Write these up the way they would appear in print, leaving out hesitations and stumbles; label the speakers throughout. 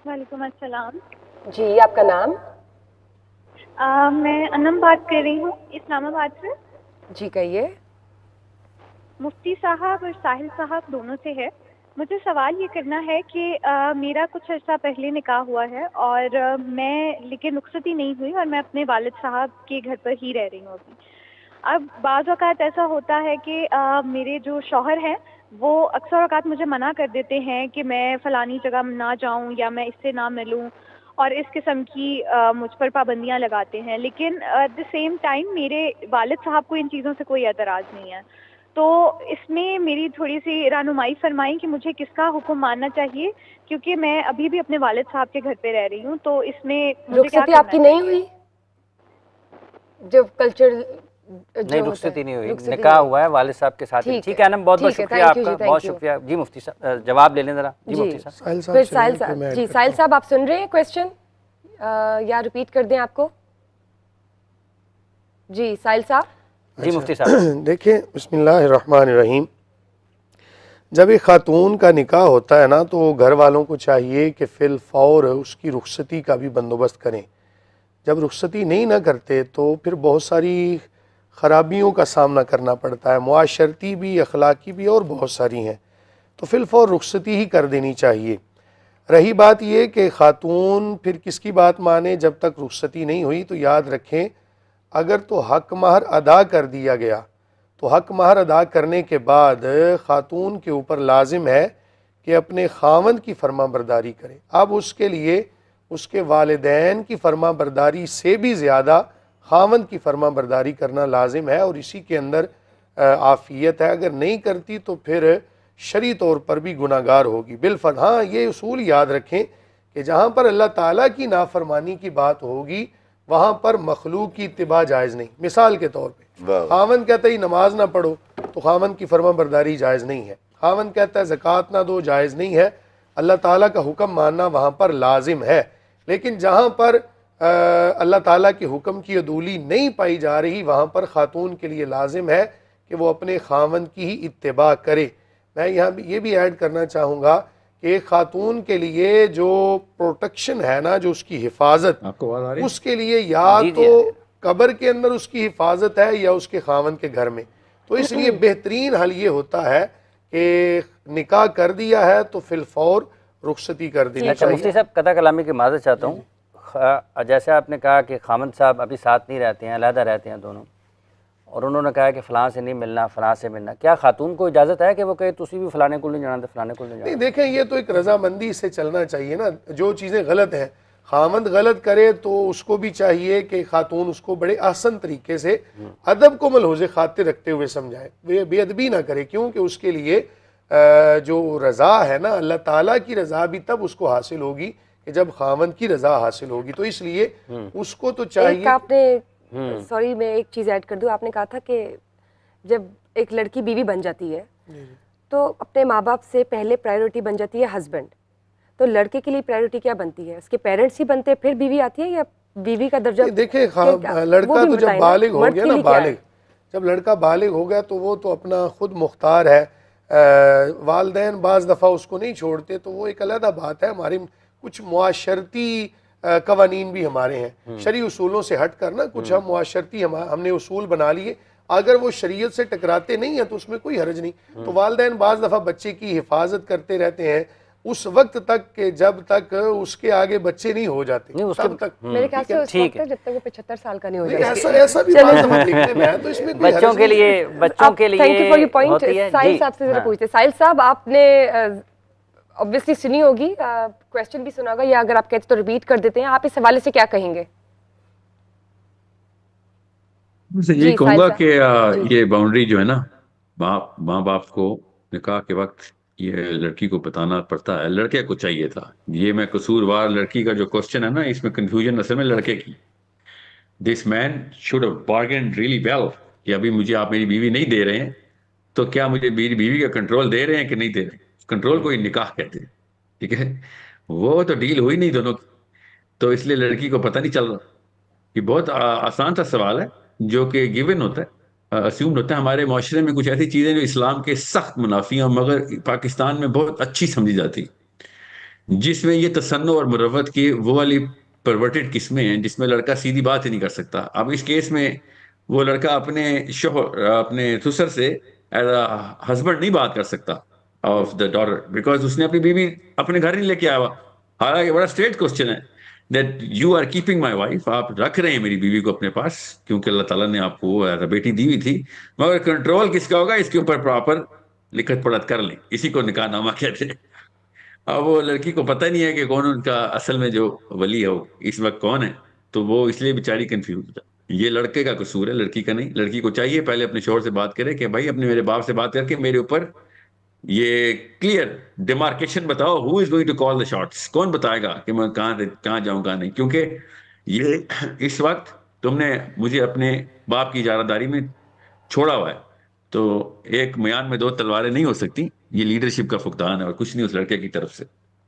Speaker 1: وعلیکم السلام.
Speaker 2: جی آپ کا نام؟
Speaker 1: میں انم بات کر رہی ہوں اسلام آباد سے.
Speaker 2: جی کہیے.
Speaker 1: مفتی صاحب اور ساحل صاحب دونوں سے ہے. مجھے سوال یہ کرنا ہے کہ میرا کچھ عرصہ پہلے نکاح ہوا ہے اور میں لیکن رخصتی نہیں ہوئی اور میں اپنے والد صاحب کے گھر پر ہی رہ رہی ہوں ابھی. اب بعض اوقات ایسا ہوتا ہے کہ میرے جو شوہر ہیں وہ اکثر اوقات مجھے منع کر دیتے ہیں کہ میں فلانی جگہ نہ جاؤں یا میں اس سے نہ ملوں اور اس قسم کی مجھ پر پابندیاں لگاتے ہیں. لیکن ایٹ دا سیم ٹائم میرے والد صاحب کو ان چیزوں سے کوئی اعتراض نہیں ہے. تو اس میں میری تھوڑی سی رہنمائی فرمائیں کہ مجھے کس کا حکم ماننا چاہیے، کیونکہ میں ابھی بھی اپنے والد صاحب کے گھر پہ رہ رہی ہوں. تو اس میں مجھے کیا
Speaker 2: رخصتی آپ
Speaker 1: کرنا
Speaker 2: کی نہیں
Speaker 1: چاہیے؟
Speaker 2: ہوئی؟ جو کلچر
Speaker 3: نہیں رخصتی نہیں ہوئی، نکاح ہوا ہے والد صاحب کے ساتھ. ٹھیک ہے انم، بہت بہت شکریہ آپ کا، بہت شکریہ. جی مفتی صاحب جواب لے لیں ذرا. جی مفتی صاحب.
Speaker 2: پھر ساحل صاحب. جی ساحل صاحب آپ سن رہے ہیں کویسچن یا ریپیٹ کر دیں آپ کو؟ جی ساحل صاحب.
Speaker 3: جی مفتی صاحب.
Speaker 4: دیکھیں بسم اللہ الرحمن الرحیم. جب ایک خاتون کا نکاح ہوتا ہے نا تو گھر والوں کو چاہیے کہ فی الفور اس کی رخصتی کا بھی بندوبست کریں. جب رخصتی نہیں نہ کرتے تو پھر بہت ساری خرابیوں کا سامنا کرنا پڑتا ہے، معاشرتی بھی، اخلاقی بھی، اور بہت ساری ہیں. تو فی الفور رخصتی ہی کر دینی چاہیے. رہی بات یہ کہ خاتون پھر کس کی بات مانے جب تک رخصتی نہیں ہوئی، تو یاد رکھیں اگر تو حق مہر ادا کر دیا گیا تو حق مہر ادا کرنے کے بعد خاتون کے اوپر لازم ہے کہ اپنے خاوند کی فرما برداری کرے. اب اس کے لیے اس کے والدین کی فرما برداری سے بھی زیادہ خاوند کی فرما برداری کرنا لازم ہے، اور اسی کے اندر عافیت ہے. اگر نہیں کرتی تو پھر شرعی طور پر بھی گناہ گار ہوگی بالفرض. ہاں یہ اصول یاد رکھیں کہ جہاں پر اللہ تعالیٰ کی نافرمانی کی بات ہوگی وہاں پر مخلوق کی اتباع جائز نہیں. مثال کے طور پہ خاوند کہتا ہے نماز نہ پڑھو تو خاوند کی فرما برداری جائز نہیں ہے. خاوند کہتا ہے زکوٰۃ نہ دو، جائز نہیں ہے. اللہ تعالیٰ کا حکم ماننا وہاں پر لازم ہے. لیکن جہاں پر اللہ تعالیٰ کے حکم کی عدولی نہیں پائی جا رہی وہاں پر خاتون کے لیے لازم ہے کہ وہ اپنے خاوند کی ہی اتباع کرے. میں یہاں یہ بھی ایڈ کرنا چاہوں گا کہ ایک خاتون کے لیے جو پروٹیکشن ہے نا، جو اس کی حفاظت، اس کے لیے یا تو قبر کے اندر اس کی حفاظت ہے یا اس کے خاوند کے گھر میں. تو اس لیے بہترین حل یہ ہوتا ہے کہ نکاح کر دیا ہے تو فی الفور رخصتی کر دینی
Speaker 3: اچھا
Speaker 4: چاہیے.
Speaker 3: مفتی صاحب قطع کلامی کی معذرت چاہتا ہوں. جیسے آپ نے کہا کہ خامد صاحب ابھی ساتھ نہیں رہتے ہیں، علیحدہ رہتے ہیں دونوں، اور انہوں نے کہا کہ فلاں سے نہیں ملنا، فلاں سے ملنا، کیا خاتون کو اجازت ہے کہ وہ کہے تسی بھی فلانے کو نہیں جانا تو فلانے کو نہیں
Speaker 4: نہیں
Speaker 3: جانا؟
Speaker 4: دیکھیں یہ تو ایک رضامندی سے چلنا چاہیے نا. جو چیزیں غلط ہیں خاوند غلط کرے تو اس کو بھی چاہیے کہ خاتون اس کو بڑے احسن طریقے سے ادب کو ملحوظ خاطر رکھتے ہوئے سمجھائے، بے ادبی نہ کرے، کیونکہ اس کے لیے جو رضا ہے نا، اللہ تعالیٰ کی رضا بھی تب اس کو حاصل ہوگی کہ جب خاوند کی رضا حاصل ہوگی. تو اس لیے اس کو تو چاہیے.
Speaker 2: ایک آپ نے سوری میں ایک چیز ایڈ کر دوں. آپ نے کہا تھا کہ جب ایک لڑکی بیوی بن جاتی ہے تو اپنے ماں باپ سے پہلے پرائیورٹی بن جاتی ہے ہسبینڈ. تو لڑکے کے لیے پرائیورٹی کیا بنتی ہے؟ اس کے پیرنٹس ہی بنتے ہیں پھر بیوی آتی ہے، یا بیوی کا درجہ؟
Speaker 4: دیکھیں لڑکا تو جب بالغ ہو گیا نا، بالغ جب لڑکا بالغ ہو گیا تو وہ تو اپنا خود مختار ہے. والدین بعض دفعہ اس کو نہیں چھوڑتے تو وہ ایک علیحدہ بات ہے. ہماری کچھ معاشرتی قوانین بھی ہمارے ہیں، شرعی اصولوں سے ہٹ کر نا کچھ ہم معاشرتی ہم نے اصول بنا لیے. اگر وہ شریعت سے ٹکراتے نہیں ہیں تو اس میں کوئی حرج نہیں. تو والدین بعض دفعہ بچے کی حفاظت کرتے رہتے ہیں اس وقت تک کہ جب تک اس کے آگے بچے نہیں ہو جاتے، تب تک.
Speaker 2: میرے خیال سے اس وقت جب تک وہ 75 سال کا نہیں ہو جاتا.
Speaker 4: ایسا بھی بعض دفعہ لکھنے میں ہے تو اس میں کوئی
Speaker 3: بچوں کے لیے
Speaker 2: thank you for your point. Sahil صاحب سے ذرا پوچھتے. ساحل صاحب آپ نے obviously سنی ہوگی، کویسچن بھی سنا ہوگا، یا اگر آپ کہتے تو ریپیٹ کر دیتے ہیں. آپ اس حوالے سے کیا کہیں گے؟
Speaker 5: یہی کہوں گا کہ یہ باؤنڈری جو ہے نا، ماں باپ کو نکاح کے وقت یہ لڑکی کو بتانا پڑتا ہے. لڑکے کو چاہیے تھا. یہ میں قصوروار لڑکی کا جو کوشچن ہے نا، اس میں کنفیوژن اصل میں لڑکے کی. دس مین شوڈ ہیو بارگینڈ ریئلی ویل کہ ابھی مجھے آپ میری بیوی نہیں دے رہے ہیں تو کیا مجھے میری بیوی کا کنٹرول دے رہے ہیں کہ نہیں دے رہے ہیں. کنٹرول کو ہی نکاح کہتے ہیں. ٹھیک ہے، وہ تو ڈیل ہوئی نہیں دونوں کی، تو اس لیے لڑکی کو پتہ نہیں چل رہا. یہ بہت آسان سا سوال ہے جو کہ گیون ہوتا ہے، اسیومڈ ہوتا ہے. ہمارے معاشرے میں کچھ ایسی چیزیں جو اسلام کے سخت منافی ہیں مگر پاکستان میں بہت اچھی سمجھی جاتی. جس میں یہ تصنع اور مروت کی وہ والی پرورٹڈ قسمیں ہیں جس میں لڑکا سیدھی بات ہی نہیں کر سکتا. اب اس کیس میں وہ لڑکا اپنے اپنے سسر سے ایز اے ہسبینڈ نہیں بات کر سکتا آف دا ڈاٹر, بیکاز اس نے اپنی بیوی اپنے گھر نہیں لے کے آیا ہوا. حالانکہ بڑا اسٹریٹ کوشچن ہے that you are keeping my wife, آپ رکھ رہے ہیں میری بیوی کو اپنے پاس کیونکہ اللہ تعالیٰ نے آپ کو ایز اے بیٹی دی ہوئی تھی, مگر کنٹرول کس کا ہوگا اس کے اوپر پراپر لکھت پڑھت کر لیں, اسی کو نکاح نامہ کہتے ہیں. اب وہ لڑکی کو پتہ نہیں ہے کہ کون ان کا اصل میں جو ولی ہے وہ اس وقت کون ہے, تو وہ اس لیے بیچاری کنفیوز ہو جاتی. یہ لڑکے کا قصور ہے, لڑکی کا نہیں. لڑکی کو چاہیے پہلے اپنے شوہر سے بات کرے کہ بھائی اپنے میرے باپ سے بات کر کے میرے اوپر یہ کلیئر ڈیمارکیشن بتاؤ, who is going to call the shots, کون بتائے گا کہ میں کہاں جاؤں کہاں نہیں, کیونکہ یہ اس وقت تم نے مجھے اپنے باپ کی اجارہ داری میں چھوڑا ہوا ہے, تو ایک میان میں دو تلواریں نہیں ہو سکتی. یہ لیڈرشپ کا فقدان ہے اور کچھ نہیں اس لڑکے کی طرف سے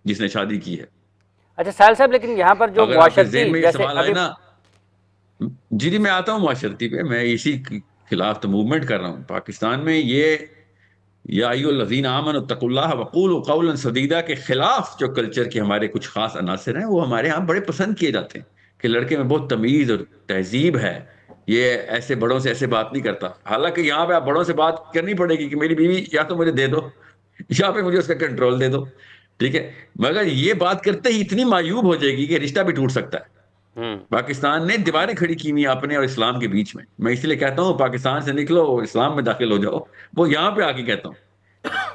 Speaker 5: جس نے شادی کی ہے.
Speaker 3: اچھا ساحل صاحب, لیکن یہاں پر جو
Speaker 5: اگر آپ کے ذہن
Speaker 3: معاشرتی
Speaker 5: میں یہ
Speaker 3: جیسے
Speaker 5: سوال آئے نا, جی میں آتا ہوں معاشرتی پہ, میں اسی کے خلاف تو موومنٹ کر رہا ہوں. پاکستان میں یہ یا ایھا الذین آمنوا اتقوا اللہ وقولوا قولا سدیدا کے خلاف جو کلچر کے ہمارے کچھ خاص عناصر ہیں وہ ہمارے ہاں بڑے پسند کیے جاتے ہیں کہ لڑکے میں بہت تمیز اور تہذیب ہے, یہ ایسے بڑوں سے ایسے بات نہیں کرتا. حالانکہ یہاں پہ آپ بڑوں سے بات کرنی پڑے گی کہ میری بیوی یا تو مجھے دے دو یا پہ مجھے اس کا کنٹرول دے دو, ٹھیک ہے, مگر یہ بات کرتے ہی اتنی معیوب ہو جائے گی کہ رشتہ بھی ٹوٹ سکتا ہے. پاکستان نے دیواریں کھڑی کی ہوئی اپنے اور اسلام کے بیچ میں. میں اس لیے کہتا ہوں پاکستان سے نکلو اسلام میں داخل ہو جاؤ, وہ یہاں پہ آ کے کہتا ہوں.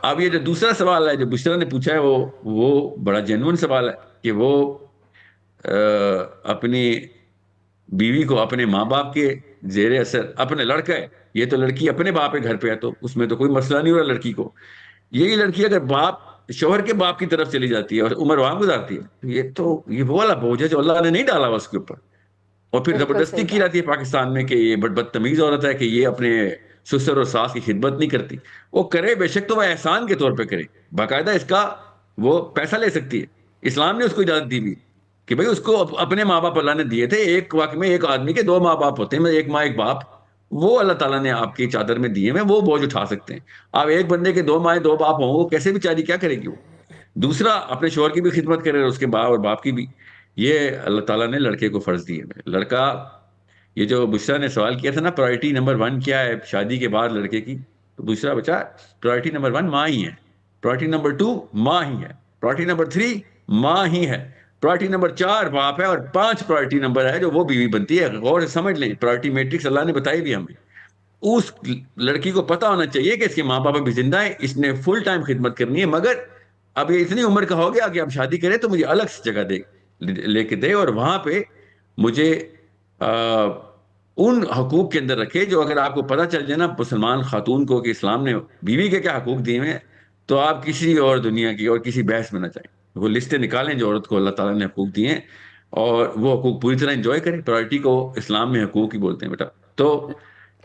Speaker 5: اب یہ جو دوسرا سوال ہے جو بشرا نے پوچھا ہے وہ بڑا جینون سوال ہے کہ وہ اپنی بیوی کو اپنے ماں باپ کے زیر اثر, اپنے لڑکا ہے یہ تو لڑکی اپنے باپ کے گھر پہ ہے تو اس میں تو کوئی مسئلہ نہیں ہو رہا لڑکی کو. یہی لڑکی اگر شوہر کے باپ کی طرف چلی جاتی ہے اور عمر وہاں گزارتی ہے تو یہ وہ والا بوجھ ہے جو اللہ نے نہیں ڈالا ہوا اس کے اوپر, اور پھر زبردستی کی جاتی ہے پاکستان میں کہ یہ بدتمیز عورت ہے کہ یہ اپنے سسر اور ساس کی خدمت نہیں کرتی. وہ کرے بے شک تو وہ احسان کے طور پہ کرے, باقاعدہ اس کا وہ پیسہ لے سکتی ہے. اسلام نے اس کو اجازت دی ہوئی کہ بھئی اس کو اپنے ماں باپ اللہ نے دیے تھے. ایک واقع میں ایک آدمی کے دو ماں باپ ہوتے ہیں, ایک ماں ایک باپ, وہ اللہ تعالیٰ نے آپ کی چادر میں دیے ہیں, وہ بوجھ اٹھا سکتے ہیں. آپ ایک بندے کے دو مائیں دو باپ ہوں, وہ کیسے بیچاری کیا کرے گی وہ. دوسرا اپنے شوہر کی بھی خدمت کرے اور اس کے باپ اور باپ کی بھی. یہ اللہ تعالیٰ نے لڑکے کو فرض دیے. لڑکا, یہ جو بشرا نے سوال کیا تھا نا پرائرٹی نمبر 1 کیا ہے شادی کے بعد لڑکے کی, تو بشرا بچہ پرائرٹی نمبر 1 ماں ہی ہے, پرائرٹی نمبر 2 ماں ہی ہے, پرائرٹی نمبر 3 ماں ہی ہے, پرائرٹی نمبر 4 باپ ہے, اور 5 پرائرٹی نمبر ہے جو وہ بیوی بنتی ہے. غور سے سمجھ لیں, پرائرٹی میٹرکس اللہ نے بتائی بھی ہمیں. اس لڑکی کو پتا ہونا چاہیے کہ اس کے ماں باپ بھی زندہ ہیں, اس نے فل ٹائم خدمت کرنی ہے, مگر اب یہ اتنی عمر کا ہو گیا کہ اب شادی کرے تو مجھے الگ سے جگہ لے کے دے, اور وہاں پہ مجھے ان حقوق کے اندر رکھے جو اگر آپ کو پتہ چل جائے نا مسلمان خاتون کو کہ اسلام نے بیوی کے کیا حقوق دیے ہیں, تو آپ کسی اور دنیا کی اور کسی بحث میں نہ جائیں. وہ لسٹیں نکالیں جو عورت کو اللہ تعالیٰ نے حقوق دیے ہیں, اور وہ حقوق پوری طرح انجوائے کریں. پرائرٹی کو اسلام میں حقوق ہی بولتے ہیں بیٹا. تو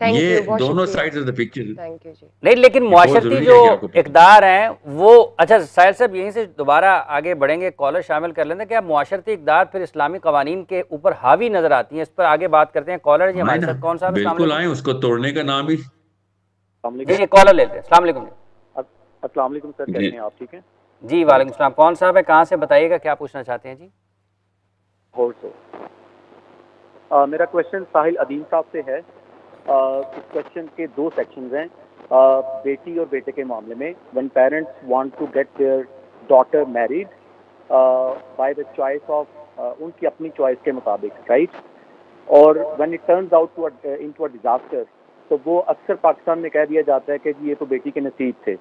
Speaker 5: یہ دونوں سائڈز آف دا پکچر
Speaker 3: نہیں, لیکن معاشرتی جو اقدار ہیں وہ, اچھا ساحل صاحب یہیں سے دوبارہ آگے بڑھیں گے, کالر شامل کر لیتے ہیں. کیا معاشرتی اقدار پھر اسلامی قوانین کے اوپر حاوی نظر آتی ہیں؟ اس پر آگے بات کرتے ہیں. کالر جی ہمارے ساتھ کون صاحب؟
Speaker 5: بالکل آئیں, اس کو توڑنے کا نام ہی
Speaker 3: جی کالر لیتے ہیں. السلام علیکم.
Speaker 6: السلام علیکم سر, کیسے ہیں آپ؟ ٹھیک ہیں
Speaker 3: جی, وعلیکم السلام. کون صاحب ہے, کہاں سے بتائیے گا, کیا پوچھنا چاہتے ہیں؟ جی
Speaker 6: میرا کوشچن ساحل عدیم صاحب سے ہے. اس کوشچن کے 2 سیکشنز ہیں. بیٹی اور بیٹے کے معاملے میں, when parents want to get their daughter married by the choice of ان کی اپنی چوائس کے مطابق, رائٹ, اور when it turns out into a disaster, تو وہ اکثر پاکستان میں کہہ دیا جاتا ہے کہ یہ تو بیٹی کے نصیب تھے.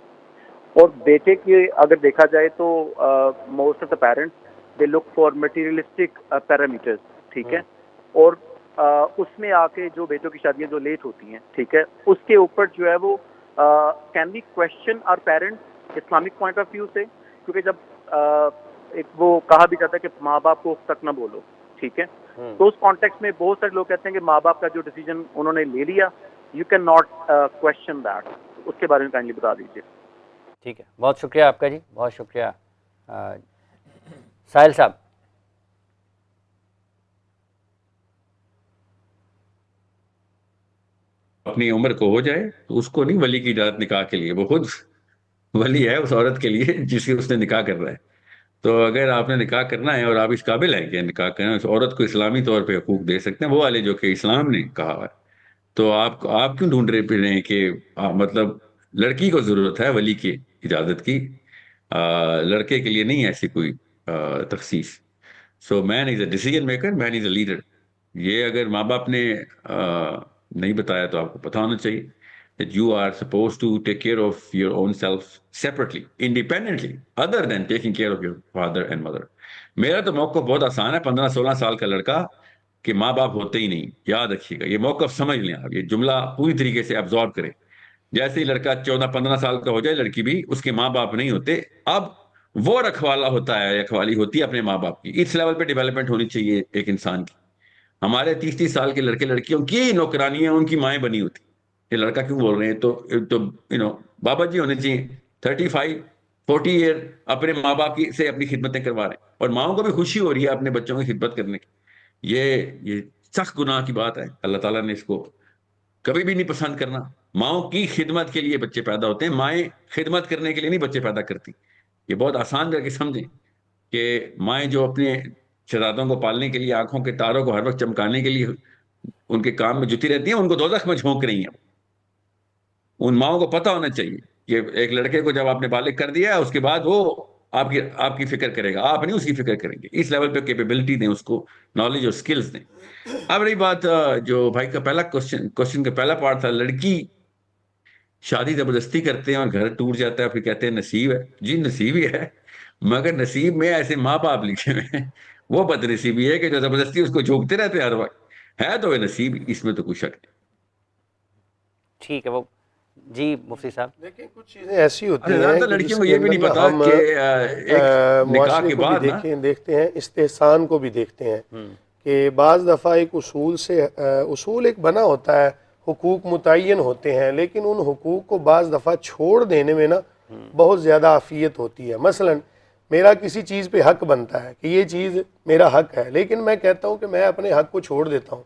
Speaker 6: اور بیٹے کے اگر دیکھا جائے تو most of the parents they look for materialistic parameters, ٹھیک ہے, اور اس میں آ کے جو بیٹوں کی شادیاں جو لیٹ ہوتی ہیں, ٹھیک ہے, اس کے اوپر جو ہے وہ can be question are parents Islamic point of view سے, کیونکہ جب ایک وہ کہا بھی جاتا ہے کہ ماں باپ کو تک نہ بولو, ٹھیک ہے, تو اس کانٹیکسٹ میں بہت سارے لوگ کہتے ہیں کہ ماں باپ کا جو ڈیسیجن انہوں نے لے لیا, you can not question that. اس کے بارے میں کائنڈلی بتا دیجیے.
Speaker 3: ٹھیک ہے, بہت شکریہ آپ کا جی, بہت شکریہ. ساحل صاحب.
Speaker 5: اپنی عمر کو ہو جائے تو اس کو نہیں ولی کی اجازت نکاح کے لیے, وہ خود ولی ہے اس عورت کے لیے جس کی اس نے نکاح کر رہا ہے. تو اگر آپ نے نکاح کرنا ہے اور آپ اس قابل ہیں کہ نکاح کرنا ہے، اس عورت کو اسلامی طور پہ حقوق دے سکتے ہیں وہ والے جو کہ اسلام نے کہا ہے، تو آپ کیوں ڈھونڈ رہے پھر رہے ہیں کہ مطلب لڑکی کو ضرورت ہے ولی کی اجازت کی، لڑکے کے لیے نہیں ایسی کوئی تخصیص. So man is a decision maker, man is a leader. یہ اگر ماں باپ نے نہیں بتایا تو آپ کو پتہ ہونا چاہیے that you are supposed to take care of your own self separately, independently, other than taking care of your father and mother. میرا تو موقف بہت آسان ہے. 15-16 سال کا لڑکا کہ ماں باپ ہوتے ہی نہیں، یاد رکھیے گا، یہ موقف سمجھ لیں آپ، یہ جملہ پوری طریقے سے ابزارب کریں. جیسے ہی لڑکا 14-15 سال کا ہو جائے، لڑکی بھی، اس کے ماں باپ نہیں ہوتے، اب وہ رکھوالا ہوتا ہے، رکھوالی ہوتی ہے اپنے ماں باپ کی. اس لیول پہ ڈیولپمنٹ ہونی چاہیے ایک انسان کی. ہمارے 30 سال کے لڑکے لڑکیوں کی نوکرانیاں ان کی مائیں بنی ہوتی. یہ لڑکا کیوں بول رہے ہیں؟ تو بابا جی ہونے چاہیے 35-40 ایئر اپنے ماں باپ کی سے اپنی خدمتیں کروا رہے ہیں، اور ماؤں کو بھی خوشی ہو رہی ہے اپنے بچوں کی خدمت کرنے کی. یہ سخت گناہ کی بات ہے. اللہ تعالیٰ نے اس کو کبھی بھی نہیں پسند کرنا. ماؤں کی خدمت کے لیے بچے پیدا ہوتے ہیں، مائیں خدمت کرنے کے لیے نہیں بچے پیدا کرتی. یہ بہت آسان کر کے سمجھیں کہ مائیں جو اپنے شہزادوں کو پالنے کے لیے، آنکھوں کے تاروں کو ہر وقت چمکانے کے لیے ان کے کام میں جتی رہتی ہیں، ان کو دوزخ میں جھونک رہی ہیں. ان ماؤں کو پتہ ہونا چاہیے کہ ایک لڑکے کو جب آپ نے بالغ کر دیا ہے، اس کے بعد وہ آپ کی فکر کرے گا، آپ نہیں اس کی فکر کریں گے. اس لیول پہ کیپیبلٹی دیں اس کو، نالج اور سکلز دیں. اب رہی بات جو بھائی کا پہلا کوشچن کا پہلا پارٹ تھا، لڑکی شادی زبردستی کرتے ہیں اور گھر ٹوٹ جاتا ہے، پھر کہتے ہیں نصیب ہے. جی نصیب ہی ہے، مگر نصیب میں ایسے ماں باپ لکھے ہوئے ہیں، وہ بد نصیبی ہے کہ جو زبردستی اس کو جھونکتے رہتے ہیں ہر وقت. ہے تو وہ نصیب، اس میں تو کوئی شک نہیں.
Speaker 3: ٹھیک ہے. وہ جی مفتی صاحب
Speaker 4: دیکھیں کچھ چیزیں ایسی ہوتی ہیں
Speaker 5: زیادہ
Speaker 4: کہ
Speaker 5: لڑکیوں
Speaker 4: جس
Speaker 5: کو
Speaker 4: کے
Speaker 5: یہ بھی
Speaker 4: اندر
Speaker 5: نہیں پتا
Speaker 4: ہم
Speaker 5: کہ ایک نکاح
Speaker 4: معاشرے
Speaker 5: کے
Speaker 4: کو بھی
Speaker 5: بعد نا
Speaker 4: دیکھتے ہیں، استحسان کو بھی دیکھتے ہیں کہ بعض دفعہ ایک اصول ایک بنا ہوتا ہے، حقوق متعین ہوتے ہیں، لیکن ان حقوق کو بعض دفعہ چھوڑ دینے میں نا بہت زیادہ عافیت ہوتی ہے. مثلا میرا کسی چیز پہ حق بنتا ہے کہ یہ چیز میرا حق ہے، لیکن میں کہتا ہوں کہ میں اپنے حق کو چھوڑ دیتا ہوں.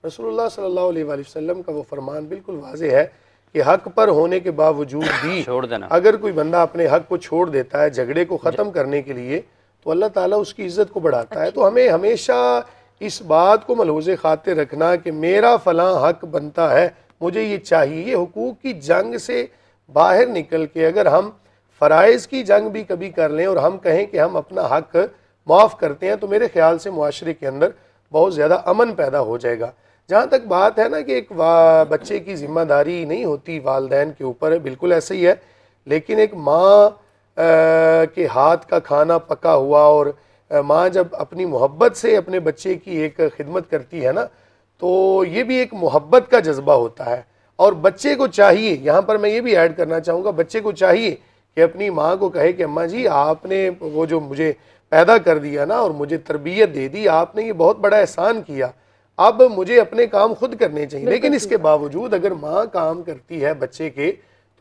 Speaker 4: رسول اللہ صلی اللہ علیہ وآلہ وسلم کا وہ فرمان بالکل واضح ہے کہ حق پر ہونے کے باوجود بھی
Speaker 3: چھوڑ دینا.
Speaker 4: اگر کوئی بندہ اپنے حق کو چھوڑ دیتا ہے جھگڑے کو ختم کرنے کے لیے، تو اللہ تعالیٰ اس کی عزت کو بڑھاتا ہے. تو ہمیں ہمیشہ اس بات کو ملحوظ خاطر رکھنا کہ میرا فلاں حق بنتا ہے، مجھے یہ چاہیے. یہ حقوق کی جنگ سے باہر نکل کے اگر ہم فرائض کی جنگ بھی کبھی کر لیں اور ہم کہیں کہ ہم اپنا حق معاف کرتے ہیں، تو میرے خیال سے معاشرے کے اندر بہت زیادہ امن پیدا ہو جائے گا. جہاں تک بات ہے نا کہ ایک بچے کی ذمہ داری نہیں ہوتی والدین کے اوپر، بالکل ایسا ہی ہے. لیکن ایک ماں کے ہاتھ کا کھانا پکا ہوا، اور ماں جب اپنی محبت سے اپنے بچے کی ایک خدمت کرتی ہے نا، تو یہ بھی ایک محبت کا جذبہ ہوتا ہے. اور بچے کو چاہیے، یہاں پر میں یہ بھی ایڈ کرنا چاہوں گا، بچے کو چاہیے کہ اپنی ماں کو کہے کہ اماں جی آپ نے وہ جو مجھے پیدا کر دیا نا اور مجھے تربیت دے دی، آپ نے یہ بہت بڑا احسان کیا، اب مجھے اپنے کام خود کرنے چاہیے. لیکن اس کے باوجود اگر ماں کام کرتی ہے بچے کے،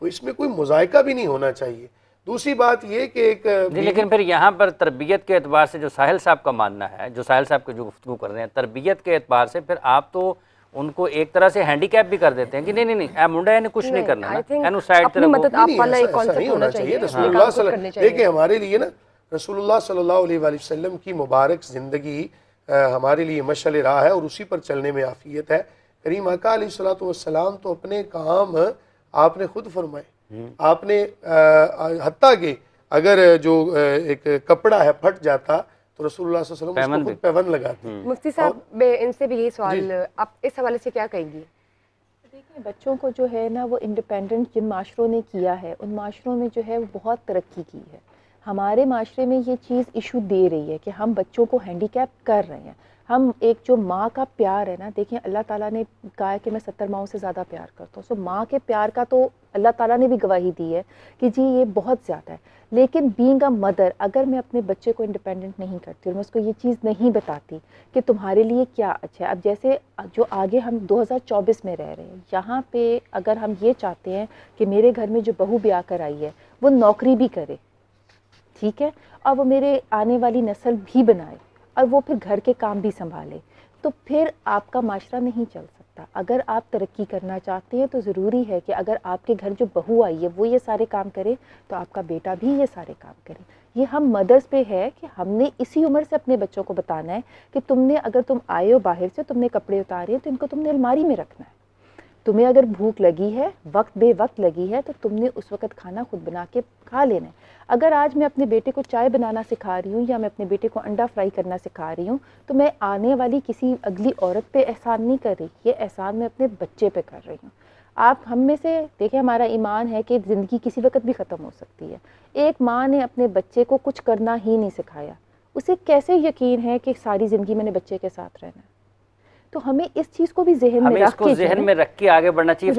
Speaker 4: تو اس میں کوئی مذائقہ بھی نہیں ہونا چاہیے. دوسری بات یہ کہ ایک
Speaker 3: لیکن پھر یہاں پر تربیت کے اعتبار سے جو ساحل صاحب کا ماننا ہے، جو ساحل صاحب کو جو گفتگو کر رہے ہیں، تربیت کے اعتبار سے پھر آپ تو ان کو ایک طرح سے ہینڈی کیپ بھی کر دیتے ہیں کہ نہیں نہیں نہیں اے منڈا نے کچھ نہیں کرنا نا، سائڈ
Speaker 2: اپنی مدد آپ والا ایک
Speaker 4: ایسا نہیں ہونا چاہیے. رسول اللہ صلی اللہ علیہ وسلم دیکھیں ہمارے لیے نا، رسول اللہ صلی اللہ علیہ وآلہ وسلم کی مبارک زندگی ہمارے لیے مشعل راہ ہے اور اسی پر چلنے میں عافیت ہے. کریم آقا علیہ الصلوۃ والسلام تو اپنے کام آپ نے خود فرمائے. آپ نے حتیٰ کہ اگر جو ایک کپڑا ہے پھٹ جاتا تو رسول اللہ صلی اللہ علیہ وسلم اس کو خود پیوند لگاتے.
Speaker 2: مفتی صاحب میں ان سے بھی یہی سوال، آپ اس حوالے سے کیا کہیں گی؟
Speaker 7: دیکھیں بچوں کو جو ہے نا وہ انڈیپینڈنٹ جن معاشروں نے کیا ہے، ان معاشروں میں جو ہے وہ بہت ترقی کی ہے. ہمارے معاشرے میں یہ چیز ایشو دے رہی ہے کہ ہم بچوں کو ہینڈی کیپ کر رہے ہیں. ہم ایک جو ماں کا پیار ہے نا، دیکھیں اللہ تعالیٰ نے کہا ہے کہ میں 70 ماؤں سے زیادہ پیار کرتا ہوں. سو ماں کے پیار کا تو اللہ تعالیٰ نے بھی گواہی دی ہے کہ جی یہ بہت زیادہ ہے. لیکن بینگ اے مدر اگر میں اپنے بچے کو انڈیپینڈنٹ نہیں کرتی اور میں اس کو یہ چیز نہیں بتاتی کہ تمہارے لیے کیا اچھا ہے، اب جیسے جو آگے ہم 2024 میں رہ رہے ہیں، یہاں پہ اگر ہم یہ چاہتے ہیں کہ میرے گھر میں جو بہو بیاہ کر آئی ہے وہ نوکری بھی کرے، ٹھیک ہے، اور وہ میرے آنے والی نسل بھی بنائے اور وہ پھر گھر کے کام بھی سنبھالے، تو پھر آپ کا معاشرہ نہیں چل سکتا. اگر آپ ترقی کرنا چاہتے ہیں تو ضروری ہے کہ اگر آپ کے گھر جو بہو آئی ہے وہ یہ سارے کام کرے تو آپ کا بیٹا بھی یہ سارے کام کرے. یہ ہم مدرس پہ ہے کہ ہم نے اسی عمر سے اپنے بچوں کو بتانا ہے کہ تم نے اگر تم آئے ہو باہر سے، تم نے کپڑے اتارے ہیں تو ان کو تم نے الماری میں رکھنا ہے. تمہیں اگر بھوک لگی ہے، وقت بے وقت لگی ہے، تو تم نے اس وقت کھانا خود بنا کے کھا لینا ہے. اگر آج میں اپنے بیٹے کو چائے بنانا سکھا رہی ہوں یا میں اپنے بیٹے کو انڈا فرائی کرنا سکھا رہی ہوں تو میں آنے والی کسی اگلی عورت پہ احسان نہیں کر رہی، یہ احسان میں اپنے بچے پہ کر رہی ہوں. آپ ہم میں سے دیکھیں، ہمارا ایمان ہے کہ زندگی کسی وقت بھی ختم ہو سکتی ہے. ایک ماں نے اپنے بچے کو کچھ کرنا ہی نہیں سکھایا، اسے کیسے یقین ہے کہ ساری زندگی میں نے بچے کے ساتھ رہنا ہے؟ تو ہمیں اس چیز کو بھی ذہن میں
Speaker 3: ہمیں اس
Speaker 7: رکھ
Speaker 3: کو
Speaker 7: کے
Speaker 3: ذہن میں رکھ کے آگے بڑھنا چاہیے.